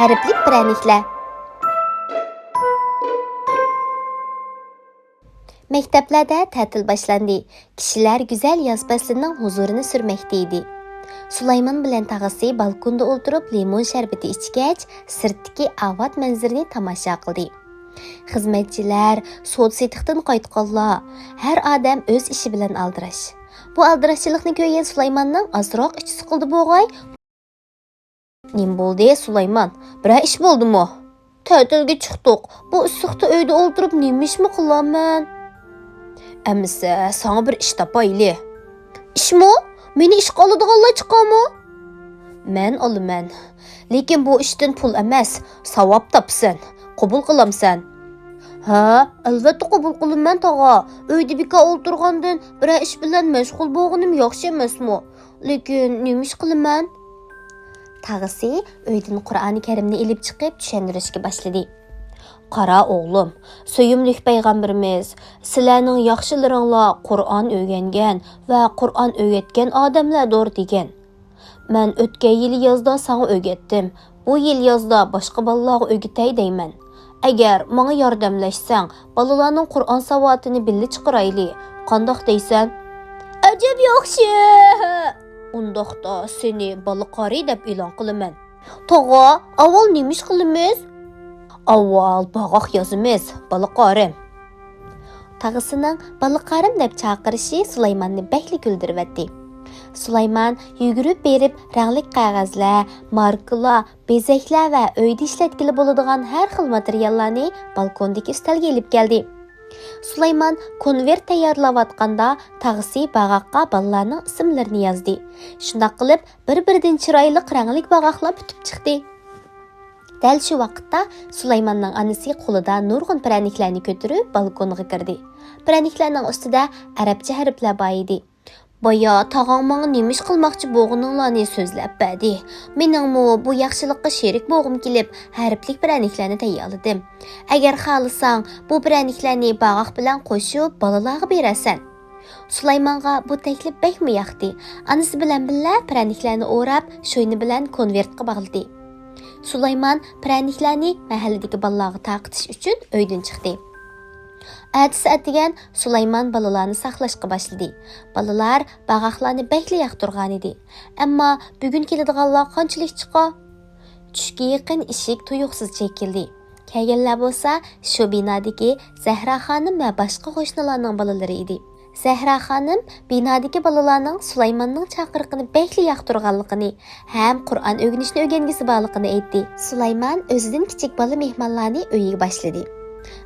Harflik prəniklər. Məktəblərdə tətil başlandı. Kişilər güzel yaz fəslinin huzurunu sürməkdeydi. Sulayman bilan tağısı balkonda oturup limon şərbeti içkəç, sirtdiki avat mənzirini tamaşa qıldı. Xizmətçilər, soğutsetiqdən qaytqanlar, hər adam öz işi bilan aldıraş. Bu aldırışçılıqni görən Sulaymanның azroq içi sıqıldı boğay. Nim boldu Sulayman? Bir iş boldu mu? Tətilge çıxdıq. Bu issiqda öydə oturup neymiş mi qılaman? Əmsə, sana bir iş tapaylı. İş mi? Meni iş qalıdığanlar çıxamı? Mən alıman. Lekin bu işdən pul emas, savab tapsan. Qabul qılamsan. Ha, əlbəttə qabul qılımman tağa. Öydə bika oturğandan bir iş bilan məşğul boğunum yaxşı emasmı? Lekin neymiş qılıman? Tağısı öydən Qur'an-ı Kerimni elib çıxıb düşəndirishga başladı. Qara oğlum, söyümlük peyğəmbərimiz, sizlərning yaxşılarınla Qur'an öyrəngan və Qur'an öyrətgan adamlardır degan. Mən ötən yil yazda sana öyrətdim. Bu yil yazda başqa balalarga öyrətay deyman. Əgər mənə yardımlaşsan, balalarning Qur'an savatını billi çıxıraylı. Qandaq deysən? Əcəb yaxşı. Undaqda seni balıqari deb e'lon qilaman. Tağa, avval neymiş qilamiz? Avval bağaq yazımız, balıqarim. Tağısının balıqarim deb chaqirishi Sulaymanni bəkli güldürüvətdi. Sulayman yugurib berib rənglik qağazlar, markalar, bezəklər və öydə işlətkili bo'ladigan hər xil materiallarni balkondagi ustalga elib keldi. Sulayman konvert tayyorlayotganda tağısı bağaqqa balalarning ismlarini yazdı. Shundaq qilib bir-biridan chiroyli rangli bağaqlar bitib chiqdi. Dal shu vaqtda Sulaymanning anasi qo'lida nurg'un prəniklarni ko'tarib balkonga kirdi. Prəniklarning ustida arabcha harflar bor edi. Boya tağang manga nemish qilmoqchi bo'g'ininglarni so'zlab berdi. Meningmi bu yaxshilikqa sherik bo'g'im kelib, harflik prəniklarni tayyorladim. Agar xohlasang, bu prəniklarni bağaq bilan qo'shib balalarga berasan. Sulaymanga bu taklif bakmi yoqdi. Anasi bilan birga prəniklarni o'rab, sho'yni bilan konvertga bog'ladi. Sulayman prəniklarni mahalladagi balalarga taqitish uchun uydan chiqdi. Ertesi etigen Sulayman balalarni saqlashga başladı. Balalar bağaqlarni bəkli yaqtırğan idi. Amma bugün keladiganlar qanchalik chiqa? Tushga yaqin eshik tuyuqsiz chekildi. Kelganlar bo'lsa, shu binodagi Zahra xonim va boshqa qo'shnilarning balalari edi. Zahra xonim binodagi balalarning Sulaymanning chaqiriqini bəkli yaqtırğanligini ham Qur'on o'rganishni o'rgangisi borligini aytdi. Sulayman o'zidan kichik bola mehmonlarni uyiga boshladi.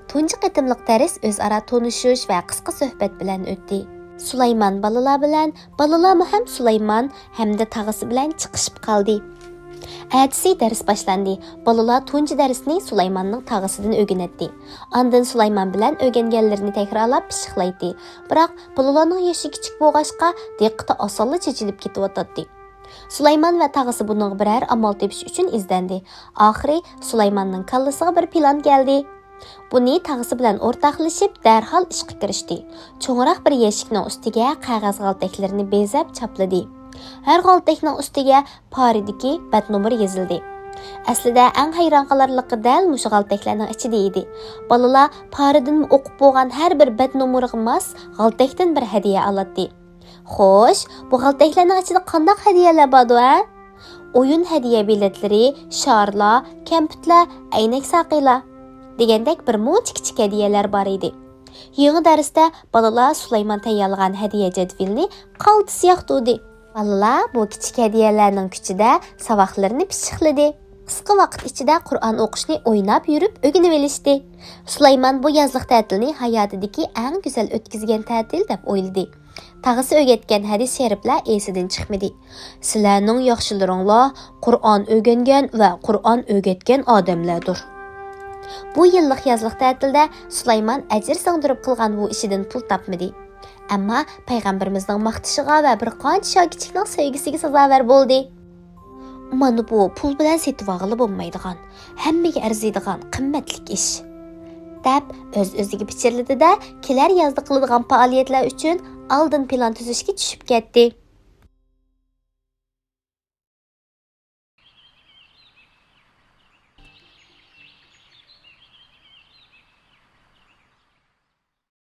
Tunji qatimliq dars o'zaro tanishish va qisqa suhbat bilan o'tdi. Sulayman balalar bilan, balalar ham Sulayman hamda tag'isi bilan chiqishib qoldi. Ertesi dars boshlandi. Balalar tunji darsni Sulaymanning tag'isidan o'rganatdi. Ondan Sulayman bilan o'rganganlarini takrorlab pishiqlaydi. Biroq balalarning yoshi kichik bo'lg'achqa diqqati osonla chechilib ketayotdi. Sulayman va tag'isi buning biror amal tepish uchun izlandi. Oxiri Sulaymanning kallasiga bir plan keldi. Buni tag'isi bilan o'rtaqlashib darhol ishga kirishdi. Cho'ngroq bir yeshikning ustiga qog'oz g'altaklarini bezab chapladi. Har g'altakning ustiga paridagi bat nomeri yozildi. Aslida eng hayron qolarligi dal mushu g'altaklarning ichida edi. Balalar paridan o'qib bo'lgan har bir bat nomeriga mos g'altakdan bir hadiya oladi. Xo'sh, bu g'altaklarning ichida qanday hadiyalar bor-a? O'yin hadiya biletlari, sharlar, kompyutlar, aynak saqilar degandek bir muncha kichik hadiyalar bor edi. Yangi darsda balalar Sulayman tayyorlagan hadiya jadvalini qaltis yoqtirdi. Balalar bu kichik hadiyalarning kuchida savoqlarini pishiqladi. Qisqa vaqt ichida Qur'on o'qishni o'ynab yurib o'rganib olishdi. Sulayman bu yozliq ta'tilni hayotidagi eng go'zal o'tkazgan ta'til deb o'yladi. Tag'isi o'rgatgan hadis shariflar esidan chiqmadi. Sizlarning yaxshilaringlar Qur'on o'rgangan va Qur'on o'rgatgan odamlardir. Bu yillik yozliq ta'tilda Sulayman ajr singdirib qilgan bu ishidan pul topmadi. Ammo payg'ambarimizning maqtishiga va bir qancha shogirdlarning sevgisiga sazovor bo'ldi. Mana bu pul bilan setib olg'ili bo'lmaydigan, hammaga arziydigan qimmatlik ish. Deb o'z-o'ziga pichirladi-da, kelar yozda qiladigan faoliyatlar uchun oldin plan tuzishga tushib ketdi.